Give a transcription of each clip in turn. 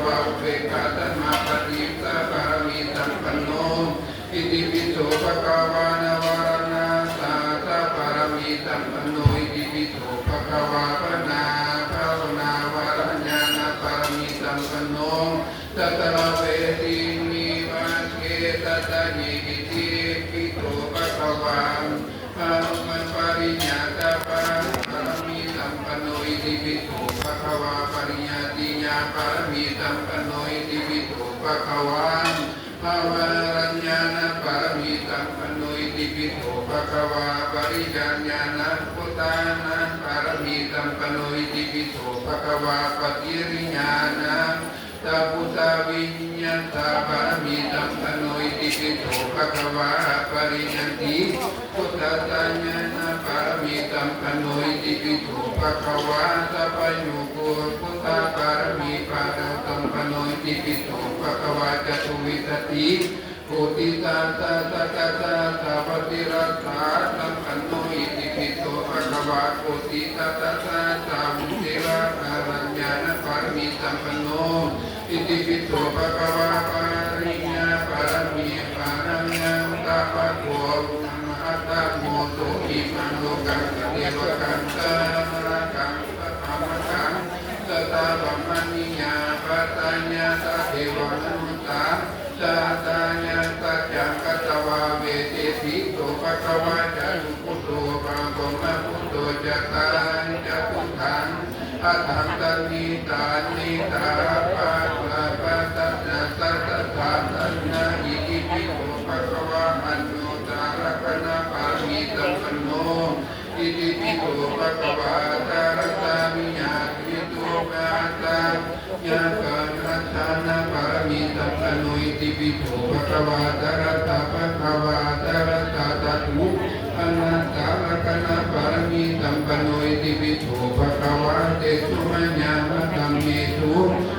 วะอุเบกขาสัมมาปฏิปปารมีสัมปันโนอิติปิโสภะคะวานวารณาสาสะปารมีสัมปันโนอิติปิโสภะคะวาปนาภาวนาวารญาณปารมีสัมปันโนตัตระเวทินิวังเกตัตถิอิติปิโสภะคะวามันปริญญาตปารมีสัมปันโนอิติปิโสภะคะวาปริญญาติญาปารมีสัมปันโนอิติปิโสภะคะวาภาวรัญญาณปารมีสัมปันโนอิติปิโสภะคะวาปริญญาณพุทธานาปารมีสัมปันโนอิติปิโสภะคะวาปฏิริญาณตาพุทธวิญญาตาปารมีสัมปันโนอิติปิโสภะคะวาปริญญาติพุทธาญาณปารมีสัมปันโนอิติปิโสภะคะวาสัพพยุโกพุทธาปารมีปาราสัมปันโนอิติปิโสภะคะวาจตุวิตติโพธิสัตตะสักกะสะสัพพิรัตถาสัมปันโนอิติปิโสภะคะวาโพธิสัตตะสัสสะมุเทวะอารัญญาณปารมีสัมปันโนอิติปิโสภะคะวาปาริญญาปารมีปารัญญาตาปะโกอัตตะโมโตอิมังโลกังเทวกังตะมะกังปะธรรมกังตตาบัมมณิยาปัตตัญญาตะเทวมนุตตาตาตาญาตัจจังกัตวาเวเตติโตภะคะวะจตุพุทโธภะคะวะพุทโธจัตตานิจักขุขังอัตถังตันนิตานิตาปะปะปะตัสสะสัตตะตัสสะอิติปิโสภะคะวะอันโนตาระกนะปามิสัมปันโนอิติปิโสภะคะวะตาระตามิญาติโตภะตาญาคันธันนะปารมีสัมปันโนอิติปิโสภะคะวะตาระตาภะคะวะตาระตาตัตุอนัตตาระกนะปารมีสัมปันโนอิติปิโสภะคะวะเตสุมัญญามะธัมเมสุ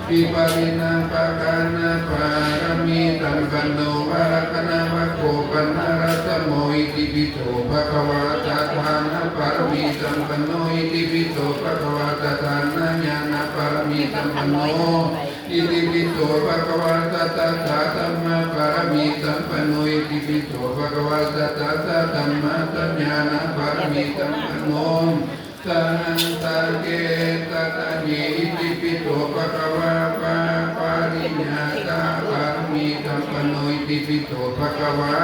วิปาริณาภะคะนะปารมีสัมปันโนวะระกนะวะโกปันนรัตโมอิติปิโสภะคะวะตถานะปารมีสัมปันโนอิติปิโสภะคะวะตถานะญาณปารมีสัมปันโนอิติปิโสภะคะวะตถาธัมมาปารมีสัมปันโนอิติปิโสภะคะวะตถาธัมมาสัญญาณปารมีสัมปันโนสันตเกตตะเยอิติปิโสภะคะวะปาริญญาตาปารมีสัมปันโนอิติปิโสภะคะวะ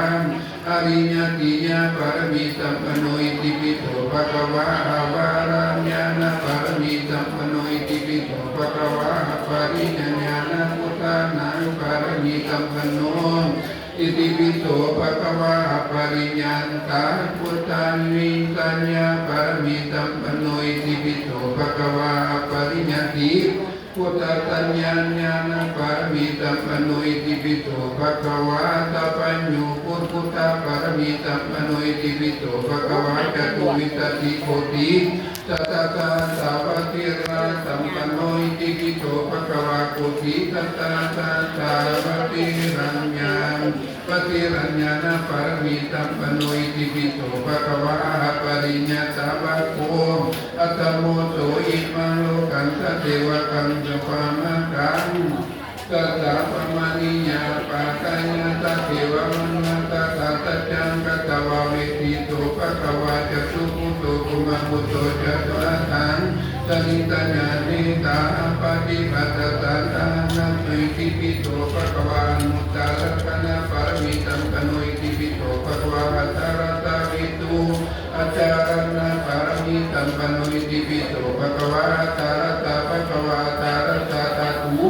อริญญาติญาปารมีสัมปันโนอิติปิโสภะคะวะอาวารัญญาณปารมีสัมปันโนอิติปิโสภะคะวะปาริญญาณพุทธานาปารมีสัมปันโนอิติปิโสภะคะวะปริญญาตาพุทธานิสัญญาปารมีสัมปันโนอิติปิโสภะคะวะปริญญาติพุทธสัญญาญาณปารมีสัมปันโนอิติปิโสภะคะวะสัพพัญญูพุทธปารมีสัมปันโนอิติปิโสภะคะวะจตุวิตติโคติสัตตตาสาวัติราสัมปันโนอิติปิโสภะคะวะโคติสัตตาสาวัติรัญญาปฏิรัญญาณปารมีสัมปันโนอิติปิโสภะคะวะปริญญาตาวะโกอัตตโมโสอิมังโลกังสเทวกังจปามะกังตัสสะปมานิยาปะตะญาตะเทวมนัสสะตัจจังกัตตวะเวทิโตภะคะวะจตุพุทโธกุมารพุทโธจัตตะทังสนิตัญญาณิตาปฏิปัตตะตัณหะอิติปิโสภะคะวะมุตตะรัตนะปารมีสัมปันโนอิติปิโสภะคะวะอัตตะรัตวิตุอาจารณะปารมีสัมปันโนอิติปิโสภะคะวะอัตตะรัตภะคะวะอัตตะรัตตะตุ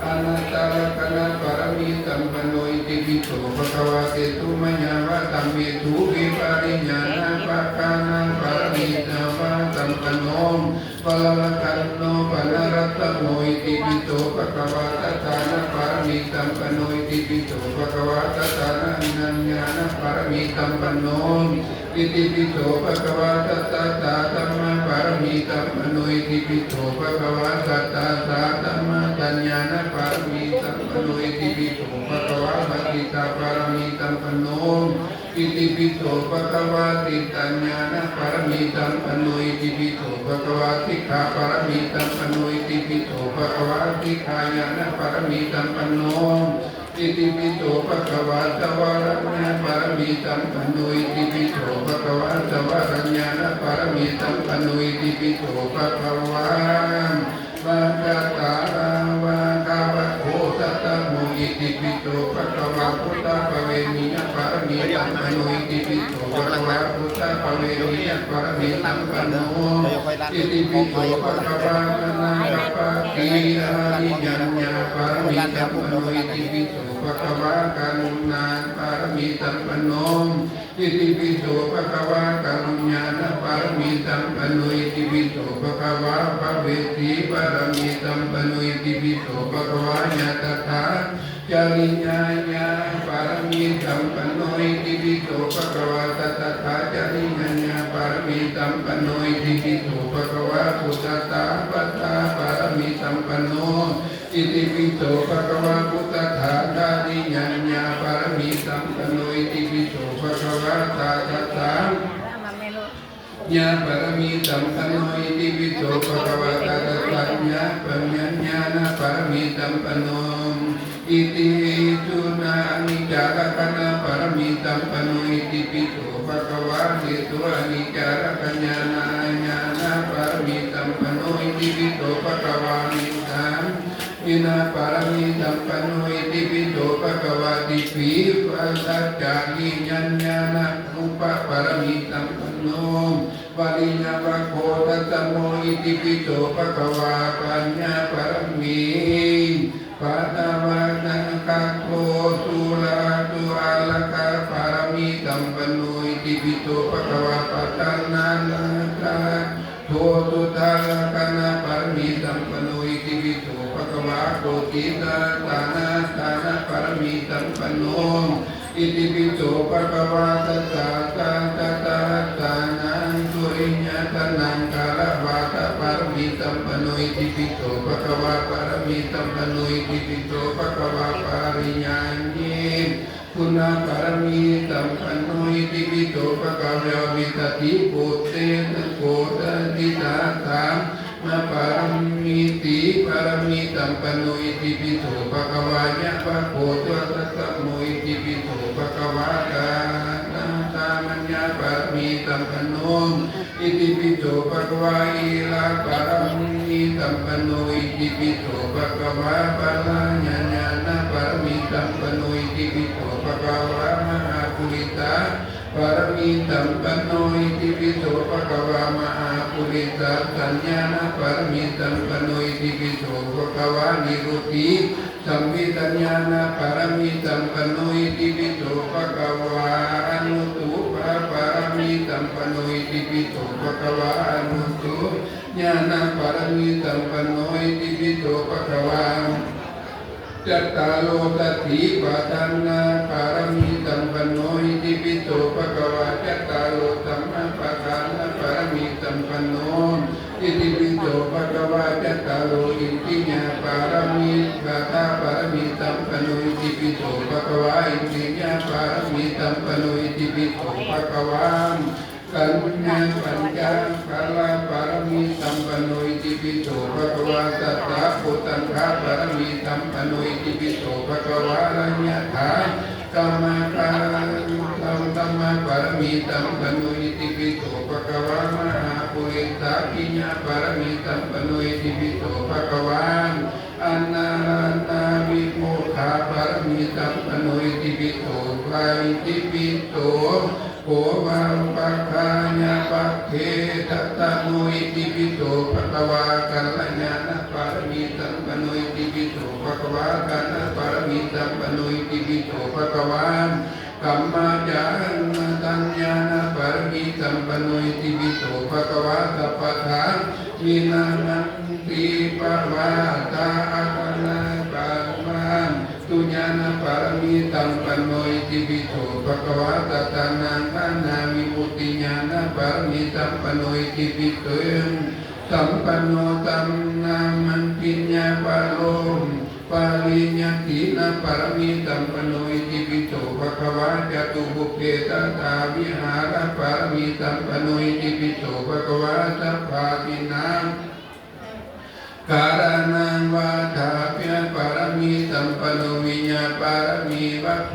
อนัตตาลักขณะปารมีสัมปันโนอิติปิโสภะคะวะเตตุมัญญาวะตัมเมตุวิปาริญญาณภะคะนะปารมีสัมปันโนปะละคันโนปะนะรัตโมอิติปิโสภะคะวะตถานะปารมีสัมปันโนอิติปิโสภะคะวะตถานะนัญญาณปารมีสัมปันโนอิติปิโสภะคะวะตถาธัมมาปารมีสัมปันโนอิติปิโสภะคะวะตถาธัมมาสัญญาณปารมีสัมปันโนอิติปิโสภะคะวะปฏิตาปารมีสัมปันโน อิติปิโสภะคะวะติตัญญาณปารมีตัมปันโนอิติปิโสภะคะวะสิกขาปารมีตัมปันโนอิติปิโสภะคะวะสิกขายานปารมีตัมปันโนอิติปิโสภะคะวะสวรรณปารมีตัมปันโนอิติปิโสภะคะวะสวรรญาณปารมีตัมปันโนอิติปิโสภะคะวะวะกะตาวะกาวะโคสัตตะโมอิติปิโสภะคะวะพุทธภเวนิยปารมีตัมปันโนอิติปิโสภะคะวะพุทธภเวนิยปารมีตัมปันโนอิติปิโสภะคะวะอนันตปัจจิอาริยัญญาปารมีตัมปันโนอิติปิโสภะคะวะกรุณาปารมีตัมปันโนอิติปิโสภะคะวะกรุณาปารมีตัมปันโนอิติปิโสภะคะวะภเวสีปารมีตัมปันโนอิติปิโสภะคะวะญาตถาจาริญาญาปารมีตัมปันโนอิติปิโสภะคะวะตัตถาจาริญาปารมีตัมปันโนอิติปิโสภะคะวะพุทธตาปัตตาปารมีตัมปันโนอิติปิโสภะคะวะพุทธทาจาริญาปารมีตัมปันโนอิติปิโสภะคะวะตาตถาญาปารมีตัมปันโนอิติปิโสภะคะวะตาตถาญาปัญญาณปารมีตัมปันโนอิติสุนานิจารกันปารมีตัมปันโนอิติปิโสภะคะวะเหตุอนิจารกัญญาณปารมีตัมปันโนอิติปิโสภะคะวะนิสังวินาปารมีตัมปันโนอิติปิโสภะคะวะติปิปัสสัจจานิยัญญาณอุปปารมีตัมปันโนปาริญญาวะโคตัสสโมอิติปิโสภะคะวะปัญญาปารมีปัตตวะนังกัคโคสุราตุอาลกาปารมีตัมปันโนอิติปิโสภะคะวะปัตตานานาคาโทตุตาลกนาปารมีตัมปันโนอิติปิโสภะคะวะโกติตาตานาปารมีตัมปันโนอิติปิโสภะคะวะตัสสะตาตานังสุริญญาตนังกาลวาตปารมีตัมปันโนอิติปิโสภะคะวะปารมีตัมปันโนอิติปิโสภะคะวะปาริญญาณิคุณาปารมีตัมปันโนอิติปิโสภะคะวะวิตติโกเตนะโกตติตาตามนาปารมีติปารมีตัมปันโนอิติปิโสภะคะวะยะภะโคตัสสะโมอิติปิโสภะคะวะกานังตามัญญาปารมีตัมปันโนอิติปิโสภะคะวะอีลาปารมีตัมปันโนอิติปิโสภะคะวะปาลาญาญาณปารมีตัมปันโนอิติปิโสภะคะวะมหาปุริตาปารมีตัมปันโนอิติปิโสภะคะวะมหาปุริตาสัญญาณปารมีตัมปันโนอิติปิโสภะคะวะนิโรติสัมมิตัญญาณปารมีตัมปันโนอิติปิโสภะคะวะอนุตุปะปารมีตัมปันโนอิติปิโสภะคะวะอนุตุญาณปารมีตัมปันโนอิติปิโสภะคะวะจัตตาโลตัสสิปะทันนาปารมีตัมปันโนอิติปิโสภะคะวะจัตตาโลตัมมาปะทานาปารมีตัมปันโนอิติปิโสภะคะวะจัตตาโลอิติญาปารมีปะทาปารมีตัมปันโนอิติปิโสภะคะวะอิติญาปารมีตัมปันโนอิติปิโสภะคะวะกัญญาปัญญาภาลาปารมีตัมปันโนอิติปิโสภะคะวะสัตตะปุตตังคาปารมีตัมปันโนอิติปิโสภะคะวะรัญญาถากรรมตัมมาปารมีตัมปันโนอิติปิโสภะคะวะมหาปุริสาปิญญาปารมีตัมปันโนอิติปิโสภะคะวะอนานาวิโมกขาปารมีตัมปันโนอิติปิโสภะอิติปิโสโกวังปัคคายาปัคเขตัตตะโมอิติปิโสภะคะวะกัลยาณปารมีตัมปันโนอิติปิโสภะคะวะกัลปารมีตัมปันโนอิติปิโสภะคะวะกัมมาจานะตัญญาณปารมีตัมปันโนอิติปิโสภะคะวะสัพพทาวินานันติปะวะตาอะคะนะปะมาตุญาณปารมีตัมปันโนอิติปิโสภะคะวะตตานังอานาวิมุตติญาณปารมีตัมปันโนอิติปิโสสัมปันโนตัมนามันปิญญาปะโลปาริญญาตินะปารมีตัมปันโนอิติปิโส โสภควาจตุบุพเพตัสสาวิหารปารมีสัมปันโนอิติปิโสภควาสัพพาตินังการนังวาทาเปียปารมีสัมปันโนวิญญาปารมีวัคโภ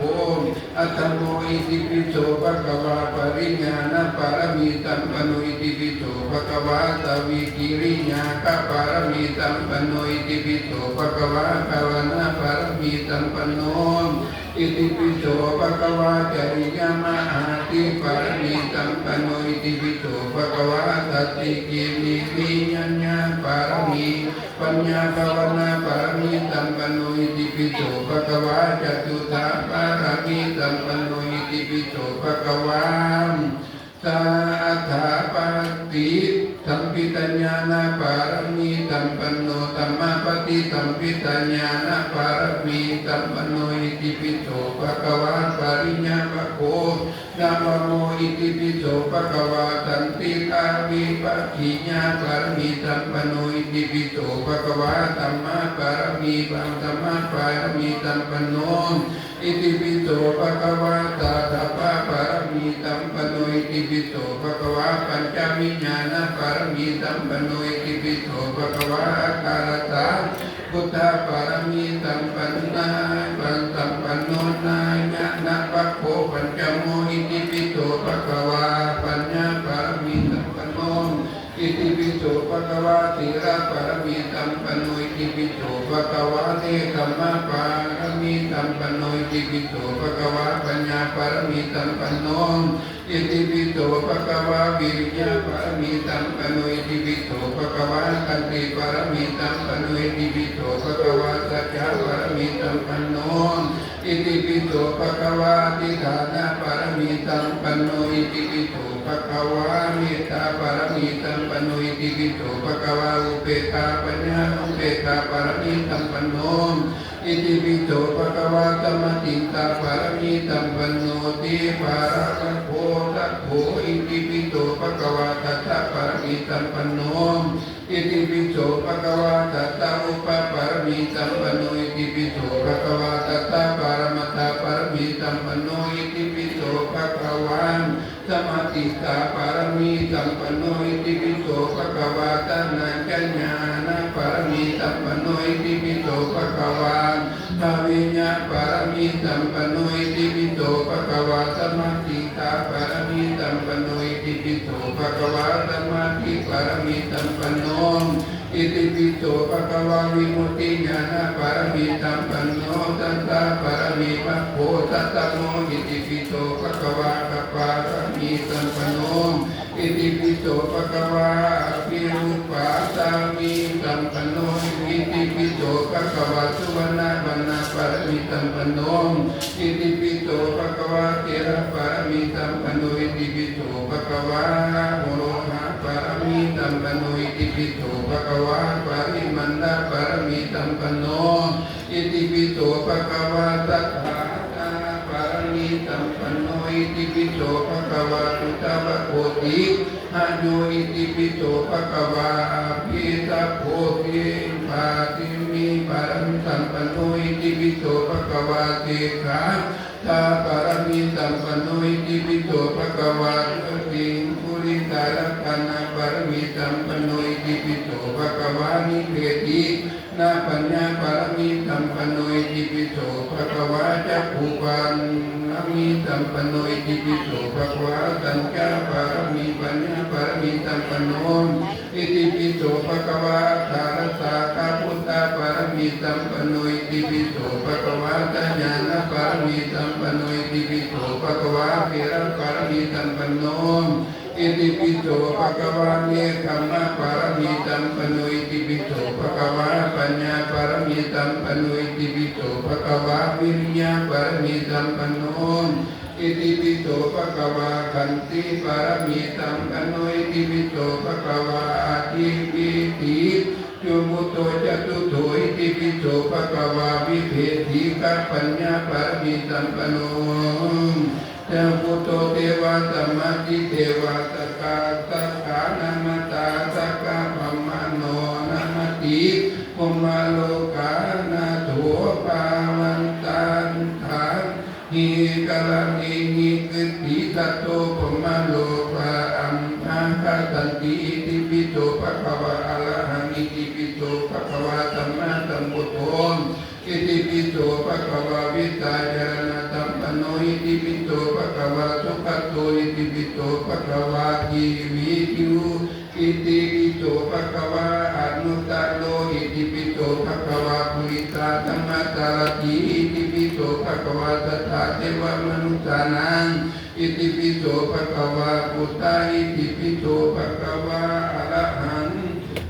อัตโมอิติปิโสภควาปริญญาณปารมีสัมปันโนอิติปิโสภควาสวิกิริญาคปารมีสัมปันโนอิติปิโสภควาภาวนาปารมีสัมปันโนอิติปิโสภควาจริยามหาติปารมีสัมปันโนอิติปิโสภควาสัตติกิริวิญญาณปารมีปัญญาภาวนาปารมีสัมปันโนอิติปิโสภควาจตุตถาปารมีสัมปันโนอิติปิโสภควาสัทธาปฏิสัมปิตัญญาณปารมีสัมปันโนสัมมาปฏิสัมปิตัญญาณปารมีสัมปันโนอิติปิโสภควาปริญญาภโคนะโมอิติปิโสภควาสันติกาวิปัสสิญาปารมีสัมปันโนอิติปิโสภควาสัมมาปารมีปังสัมมาปารมีสัมปันโนอิติปิโสภควาสัทธปปารมีสัมปันโนอิติปิโสภควาปัญจวิญญาณปารมีสัมปันโนอิติปิโสภควาอาการตาพุทธปารมีสัมปันนาปันสัมปันโนนายะนะปัคโคปัญจโมอิติปิโสภควาปัญญาปารมีสัมปันโนอิติปิโสภควาสีระปารมีสัมปันโนอิติปิโสภควาเทธัมมาปารมีสัมปันโนอิติปิโสภควาปัญญาปารมีสัมปันโนอิติปิโสภควาวิริยะปารมีสัมปันโนอิติปิโสภควาขันติปารมีสัมปันโนอิติปิโสภควาสัจจะปารมีสัมปันโนอิติปิโสภควาทิฏฐานะปารมีสัมปันโนอิติปิโสภควาเมตตาปารมีสัมปันโนอิติปิโสภควาอุเบกขาปัญญาอุเบกขาปารมีสัมปันโนอิติปิโสภควาสมติตาปารมีสัมปันโนติปาระกะโพตัพโพอิติปิโสภควาตัสสะปารมีสัมปันโนอิติปิโสภควาตัสสะอุปปารมีสัมปันโนอิติปิโสภควาตัสสะปารมัตถปารมีสัมปันโนอิติปิโสภควาสมติตาปารมีสัมปันโนอิติปิโสภควาตนะญญาณปารมีสัมปันโนอิติปิโสภควาภวิญญาปารมีสัมปันโนอิติปิโสภควาสมาธิตาปารมีสัมปันโนอิติปิโสภควาสมาธิปารมีสัมปันโนอิติปิโสภควาวิมุตติญาณปารมีสัมปันโนสัตตะปารมีมัคโคสัตตโมอิติปิโสภควาคปารมีสัมปันโนอิติปิโสภควาวิรูปัสสามิสัมปันโนอิติปิโสภควาสุวรรณวรรณปารมีสัมปันโนอิติปิโสภควาเทระปารมีสัมปันโนอิติปิโสภควาโมโรหะปารมีสัมปันโนอิติปิโสภควาปาริมันดาปารมีสัมปันโนอิติปิโสภควาสัทธาปารมีสัมปันโนอิติปิโสภควาตุตวะโพธิหะโยอิติปิโสภควาภิสัพโพธิปาติมีปารมีสัมปันโนอิติปิโสภควาเตขาตาปารมีสัมปันโนอิติปิโสภควาตุติงปุริสารพันนาปารมีสัมปันโนอิติปิโสภควานิเพตินาปัญญาปารมีสัมปันโนอิติปิโสภควาจักขุปันมีสัมปันโนอิติปิโสภควาสัญญาปารมีปัญญาปารมีสัมปันโนอิติปิโสภควาสารสาคาพุทธปารมีสัมปันโนอิติปิโสภควาสัญญาณปารมีสัมปันโนอิติปิโสภควาเทระปารมีสัมปันโนอิติปิโสภควาเนคขมะปารมีสัมปันโนอิติปิโสภควาปัญญาปารมีสัมปันโนอิติปิโสภควาวิริยะปารมีสัมปันโนอิติปิโสภควาขันติปารมีสัมปันโนอิติปิโสภควาอาทิปิติจุมุตโตจตุโถอิติปิโสภควาวิเพธิกัปปัญญาปารมีสัมปันโนเทพุโตเทวะสัมมาทิเทวะสกาสักขานามตาสักขะพัมมโนนามติภุมมาโลกานาโถปาวันตันทา หิกะละนิหิกติสัตโตปมะโลภะอัมมาคะตันติอิติปิโสภะคะวะอะระหังอิติปิโสภะคะวะสัมมาสัมพุทโธอิติปิโสภะคะวะวิตาจารณสัมปันโนอิติปิโสภะคะวะสุขโตอิติปิโสภะคะวะชีวิตุอิติปิโสภะคะวะอนุตตโรอิติปิโสภะคะวะปุริสาธัมมาสารติอิติปิโสภะคะวะสัทธาเทวมนุษย์นังอิติปิโสภะคะวะพุทธาอิติปิโสภะคะวะอะระหัง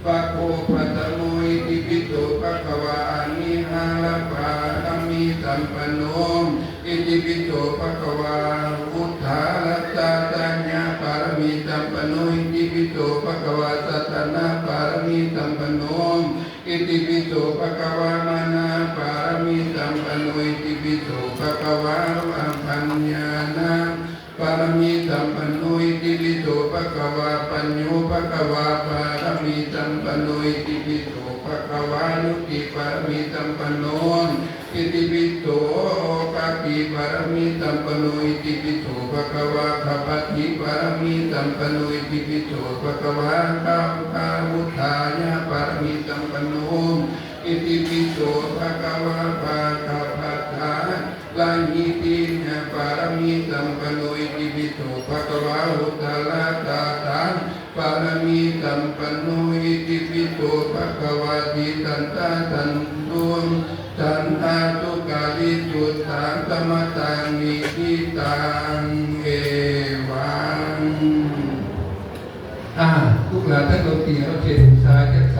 ปะโคปัตโมอิติปิโสภะคะวะอะนิหาลปาธัมมิสัมปันโนอิติปิโสภะคะวะพุทธาลัตตาตัญญาปารมิสัมปันโนอิติปิโสภะคะวะสัตตนาปารมิสัมปันโนอิติปิโสภะคะวะมานะปารมิสัมปันโนอิติปิโสภะคะวะอัมปัญญานะปารมิสัมปันโนอิติปิโสภะคะวะปัญโยภะคะวะปารมิสัมปันโนอิติปิโสภะคะวะนุติปารมิสัมปันโนอิติปิโสกติปารมิสัมปันโนอิติปิโสภะคะวะขัปปติปารมิสัมปันโนอิติปิโสภะคะวะกัมภาวุฒายะปารมิสัมปันโนอิติปิโสภะคะวะภะคะพัทธาลาหิติญะปารมิสัมปันโนอิติปิโสภะคะวะอุตตรตาตังปารมิสัมปันโนอิติปิโสภะคะวะติตันตาตันตุสันตาตุกาลิจุตตังสมตังนิทิตังเอวังทุกหลานท่านโลกีเราเชิญสาจัก